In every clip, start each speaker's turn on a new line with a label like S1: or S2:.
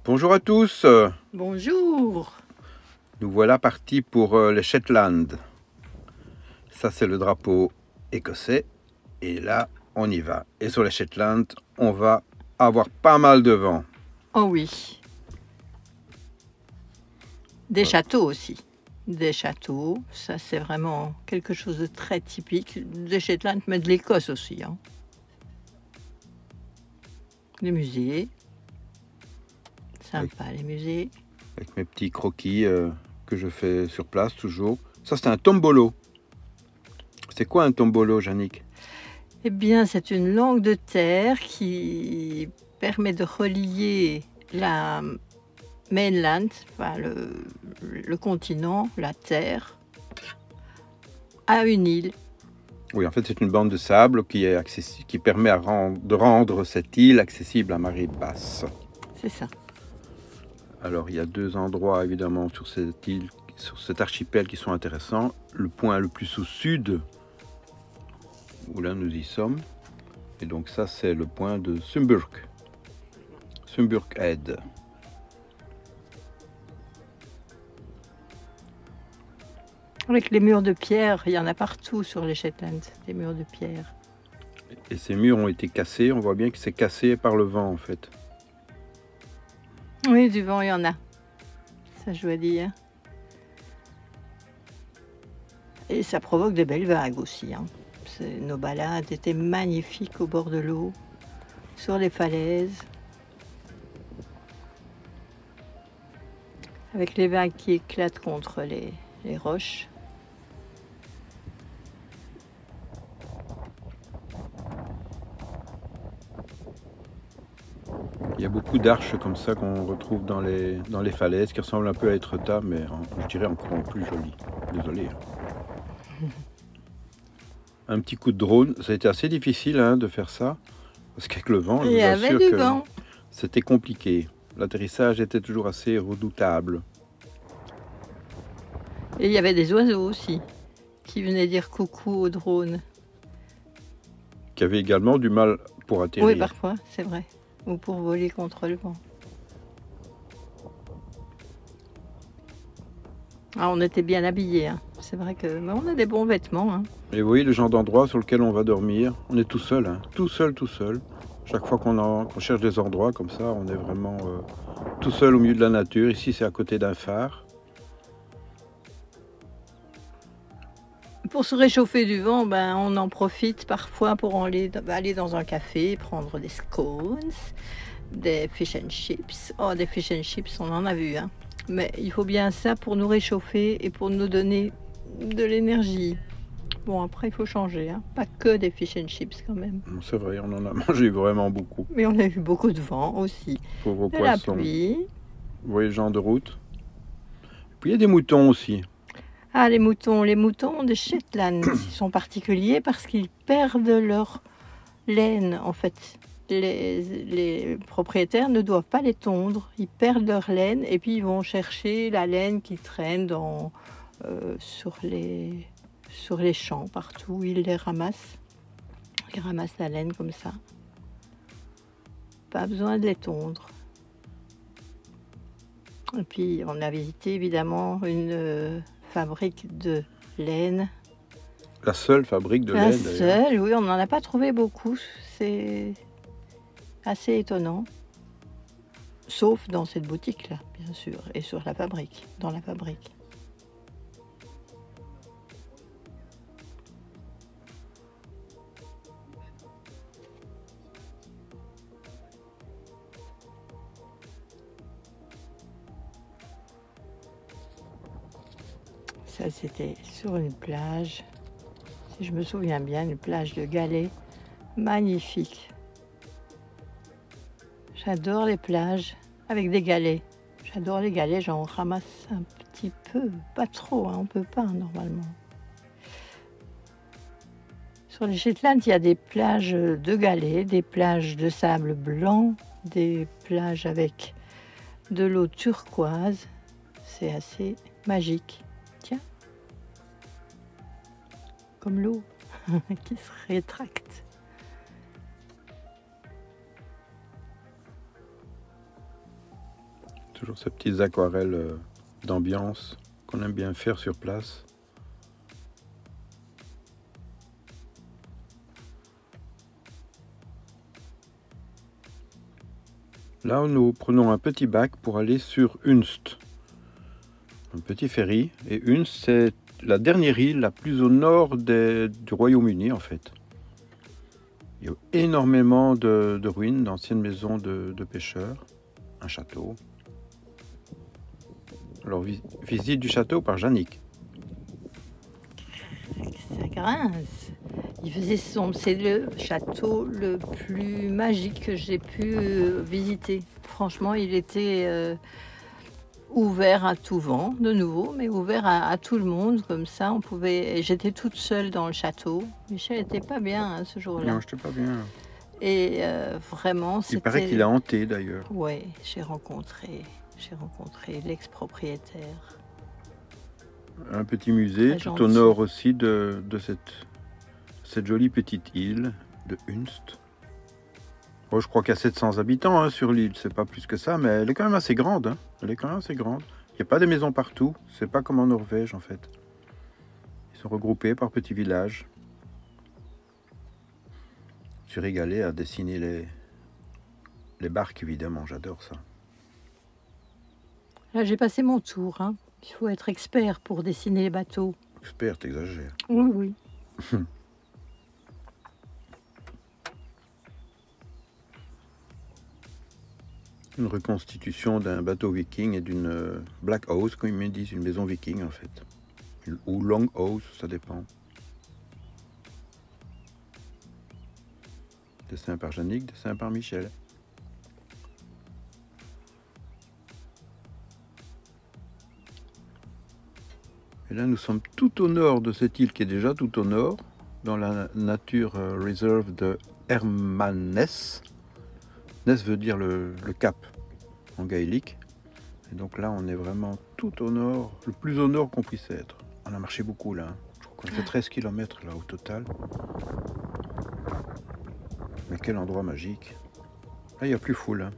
S1: Bonjour à tous,
S2: Bonjour.
S1: nous voilà partis pour les Shetland. Ça c'est le drapeau écossais et là on y va. Et sur les Shetland, on va avoir pas mal de vent.
S2: Oh oui. Des châteaux aussi. Des châteaux, ça c'est vraiment quelque chose de très typique des Shetland, mais de l'Écosse aussi. Hein. Les musées. Sympa les musées.
S1: Avec mes petits croquis que je fais sur place toujours. Ça c'est un tombolo. C'est quoi un tombolo, Yannick?
S2: Eh bien, c'est une langue de terre qui permet de relier la mainland, enfin le continent, la terre, à une île.
S1: Oui, en fait c'est une bande de sable qui est qui permet de rendre cette île accessible à marée basse.
S2: C'est ça.
S1: Alors il y a deux endroits évidemment sur cette île, sur cet archipel qui sont intéressants. Le point le plus au sud, où là nous y sommes, et donc ça c'est le point de Sumburk Head.
S2: Avec les murs de pierre, il y en a partout sur les Shetland, des murs de pierre.
S1: Et ces murs ont été cassés, on voit bien que c'est cassé par le vent en fait.
S2: Oui, du vent, il y en a. Ça, je dois dire. Et ça provoque de belles vagues aussi. Hein. Nos balades étaient magnifiques au bord de l'eau, sur les falaises, avec les vagues qui éclatent contre les roches.
S1: Il y a beaucoup d'arches comme ça qu'on retrouve dans les falaises, qui ressemblent un peu à Etretat, mais je dirais encore plus joli. Désolé. Un petit coup de drone, ça a été assez difficile de faire ça, parce qu'avec le vent, je vous assure que c'était compliqué. L'atterrissage était toujours assez redoutable.
S2: Et il y avait des oiseaux aussi, qui venaient dire coucou au drone.
S1: Qui avaient également du mal pour atterrir.
S2: Oui, parfois, c'est vrai. Ou pour voler contre le vent. Ah, on était bien habillés. Hein. C'est vrai que on a des bons vêtements. Hein.
S1: Et vous voyez le genre d'endroit sur lequel on va dormir, on est tout seul, tout seul. Chaque fois qu'on cherche des endroits comme ça, on est vraiment tout seul au milieu de la nature. Ici, c'est à côté d'un phare.
S2: Pour se réchauffer du vent, on en profite parfois pour aller dans un café, prendre des scones, des fish and chips. Oh, des fish and chips, on en a vu. Hein. Mais il faut bien ça pour nous réchauffer et pour nous donner de l'énergie. Bon, après, il faut changer. Hein. Pas que des fish and chips quand même.
S1: C'est vrai, on en a mangé vraiment beaucoup.
S2: Mais on a eu beaucoup de vent aussi.
S1: Pauvres
S2: de
S1: poissons.
S2: La pluie.
S1: Vous voyez le genre de route. Puis il y a des moutons aussi.
S2: Ah, les moutons de Shetland, ils sont particuliers parce qu'ils perdent leur laine. En fait, les propriétaires ne doivent pas les tondre. Ils perdent leur laine et puis ils vont chercher la laine qui traîne sur les champs, partout. Ils les ramassent. Ils ramassent la laine comme ça. Pas besoin de les tondre. Et puis, on a visité évidemment une fabrique de laine.
S1: La seule fabrique de laine.
S2: La seule, oui, on n'en a pas trouvé beaucoup. C'est assez étonnant. Sauf dans cette boutique-là, bien sûr, et sur la fabrique, dans la fabrique. Ça, c'était sur une plage, si je me souviens bien, une plage de galets magnifique. J'adore les plages avec des galets. J'adore les galets, j'en ramasse un petit peu, pas trop, on peut pas normalement. Sur les Shetland, il y a des plages de galets, des plages de sable blanc, des plages avec de l'eau turquoise. C'est assez magique. Tiens, comme l'eau qui se rétracte.
S1: Toujours ces petites aquarelles d'ambiance qu'on aime bien faire sur place. Là, nous prenons un petit bac pour aller sur Unst. Un petit ferry. Et Unst, c'est la dernière île la plus au nord du Royaume-Uni, en fait. Il y a énormément de ruines, d'anciennes maisons de pêcheurs. Un château. Alors, visite du château par Jannick.
S2: Ça grince. Il faisait sombre. C'est le château le plus magique que j'ai pu visiter. Franchement, il était ouvert à tout vent, de nouveau, mais ouvert à tout le monde. Comme ça, on pouvait. J'étais toute seule dans le château. Michel n'était pas bien hein, ce jour-là.
S1: Non, je n'étais pas bien.
S2: Et vraiment, c'était.
S1: Il paraît qu'il a hanté d'ailleurs.
S2: Oui, j'ai rencontré l'ex-propriétaire.
S1: Un petit musée
S2: Très
S1: tout
S2: gentil.
S1: au nord aussi de cette jolie petite île de Unst. Bon, je crois qu'il y a 700 habitants hein, sur l'île, c'est pas plus que ça, mais elle est quand même assez grande. Hein. Elle est quand même assez grande. Il n'y a pas des maisons partout, c'est pas comme en Norvège en fait. Ils sont regroupés par petits villages. Je suis régalé à dessiner les barques évidemment, j'adore ça.
S2: Là, j'ai passé mon tour. Hein. Il faut être expert pour dessiner les bateaux.
S1: Expert, t'exagères.
S2: Oui, oui.
S1: Une reconstitution d'un bateau viking et d'une black house, comme ils me disent, une maison viking en fait. Ou long house, ça dépend. Dessin par Jannick, dessin par Michel. Et là, nous sommes tout au nord de cette île qui est déjà tout au nord, dans la nature reserve de Hermannes. Ness veut dire le cap en gaélique. Et donc là, on est vraiment tout au nord, le plus au nord qu'on puisse être. On a marché beaucoup là. Hein. Je crois qu'on fait 13 km là au total. Mais quel endroit magique. Là, il n'y a plus foule. Hein.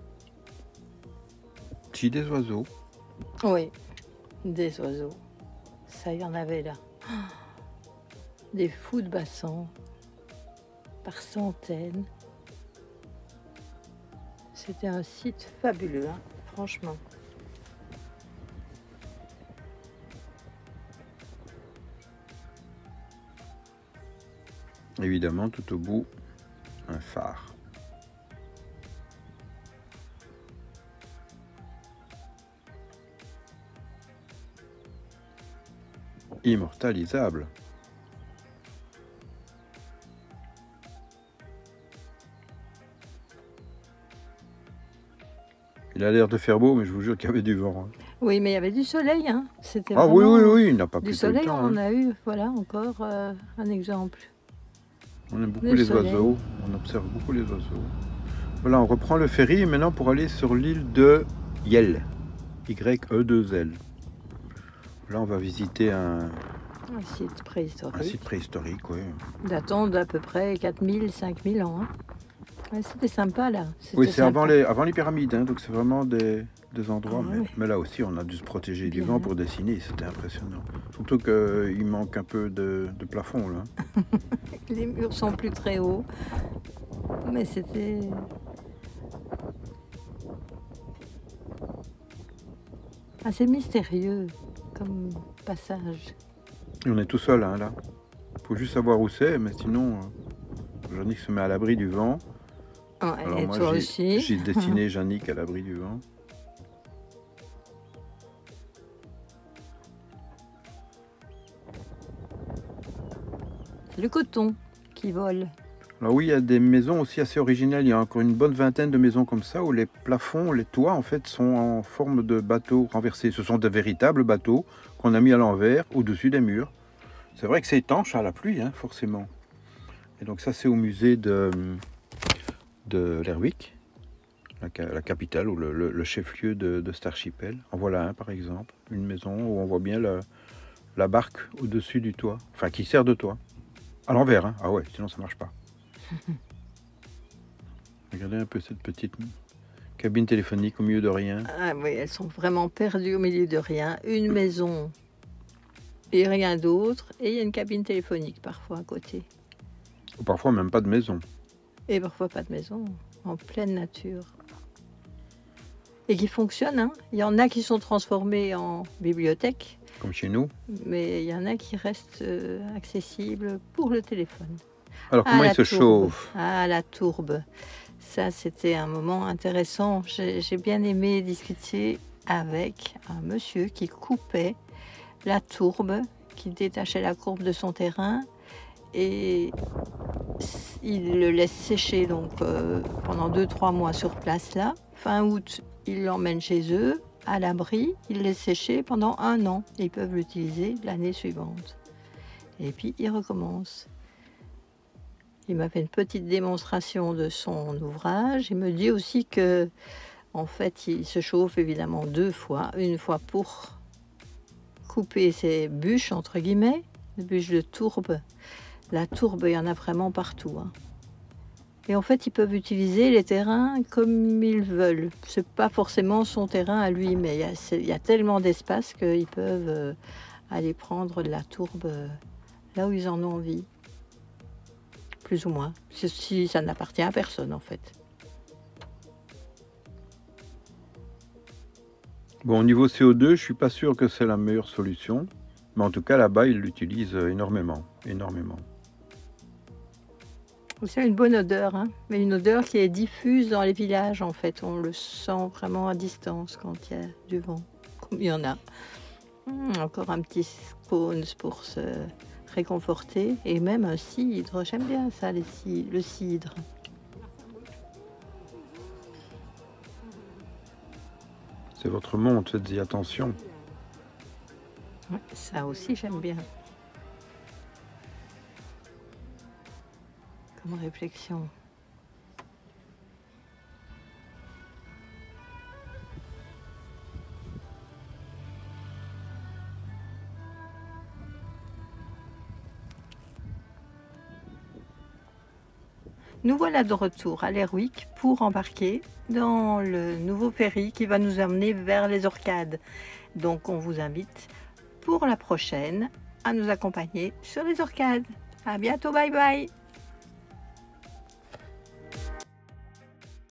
S1: Si, des oiseaux.
S2: Oui, des oiseaux. Ça, il y en avait là. Des fous de bassin par centaines. C'était un site fabuleux, hein, franchement.
S1: Évidemment, tout au bout, un phare. Immortalisable. Il a l'air de faire beau, mais je vous jure qu'il y avait du vent. Hein.
S2: Oui, mais il y avait du soleil. Hein. C'était
S1: Ah oui,
S2: vraiment,
S1: oui, il n'a pas
S2: du
S1: plu tout
S2: soleil,
S1: le temps.
S2: on
S1: Hein.
S2: a eu, voilà, encore un exemple.
S1: On aime beaucoup
S2: Le
S1: les
S2: soleil.
S1: oiseaux, on observe beaucoup les oiseaux. Voilà, on reprend le ferry maintenant pour aller sur l'île de Yell. Y-E-2-L. Là, on va visiter un
S2: site préhistorique.
S1: Un site préhistorique, oui.
S2: Datant d'à peu près 4000, 5000 ans. Hein. Ouais, c'était sympa là.
S1: Oui, c'est avant les pyramides, hein, donc c'est vraiment des endroits.
S2: Ah, oui.
S1: Mais là aussi, on a dû se protéger du
S2: Bien.
S1: vent pour dessiner, c'était impressionnant. Surtout qu'il manque un peu de plafond, là.
S2: Les murs sont plus très hauts. Mais c'était... assez mystérieux comme passage.
S1: Et on est tout seul, hein, là. Faut juste savoir où c'est, mais sinon, Jannick se met à l'abri du vent.
S2: Ouais,
S1: Alors
S2: et
S1: moi,
S2: toi aussi.
S1: j'ai dessiné Jannick à l'abri du vent.
S2: C'est le coton qui vole.
S1: Alors oui, il y a des maisons aussi assez originales. Il y a encore une bonne vingtaine de maisons comme ça où les plafonds, les toits en fait sont en forme de bateaux renversés. Ce sont de véritables bateaux qu'on a mis à l'envers au-dessus des murs. C'est vrai que c'est étanche à la pluie, hein, forcément. Et donc ça c'est au musée de Lerwick, la capitale ou le chef-lieu de cet archipel. En voilà un par exemple, une maison où on voit bien la barque au-dessus du toit, enfin qui sert de toit. À l'envers, hein. Ah ouais, sinon ça marche pas. Regardez un peu cette petite Cabine téléphonique au milieu de rien.
S2: Ah oui, elles sont vraiment perdues au milieu de rien. Une maison et rien d'autre. Et il y a une cabine téléphonique parfois à côté.
S1: Ou parfois même pas de maison.
S2: Et parfois pas de maison, en pleine nature. Et qui fonctionnent, hein. Il y en a qui sont transformés en bibliothèque.
S1: Comme chez nous.
S2: Mais il y en a qui restent accessibles pour le téléphone.
S1: Alors comment il se chauffe?
S2: Ah, la tourbe. Ça, c'était un moment intéressant. J'ai bien aimé discuter avec un monsieur qui coupait la tourbe, qui détachait la courbe de son terrain et il le laisse sécher donc pendant 2-3 mois sur place là. Fin août, il l'emmène chez eux, à l'abri, il le laisse sécher pendant 1 an. Ils peuvent l'utiliser l'année suivante. Et puis, il recommence. Il m'a fait une petite démonstration de son ouvrage. Il me dit aussi que, en fait, il se chauffe évidemment 2 fois. Une fois pour couper ses bûches, entre guillemets, les bûches de tourbe. La tourbe, il y en a vraiment partout, hein. Et en fait, ils peuvent utiliser les terrains comme ils veulent. C'est pas forcément son terrain à lui, mais il y a tellement d'espace qu'ils peuvent aller prendre de la tourbe là où ils en ont envie. Plus ou moins. Si ça n'appartient à personne, en fait.
S1: Bon, au niveau CO2, je suis pas sûr que c'est la meilleure solution. Mais en tout cas, là-bas, ils l'utilisent énormément. Énormément.
S2: C'est une bonne odeur, hein, mais une odeur qui est diffuse dans les villages, en fait. On le sent vraiment à distance quand il y a du vent, comme il y en a. Encore un petit scones pour se réconforter, et même un cidre. J'aime bien ça, le cidre.
S1: C'est votre monde, faites-y attention.
S2: Ouais, ça aussi, j'aime bien. Comme réflexion. Nous voilà de retour à l'Airwick pour embarquer dans le nouveau ferry qui va nous amener vers les Orcades. Donc on vous invite pour la prochaine à nous accompagner sur les Orcades. À bientôt, bye bye!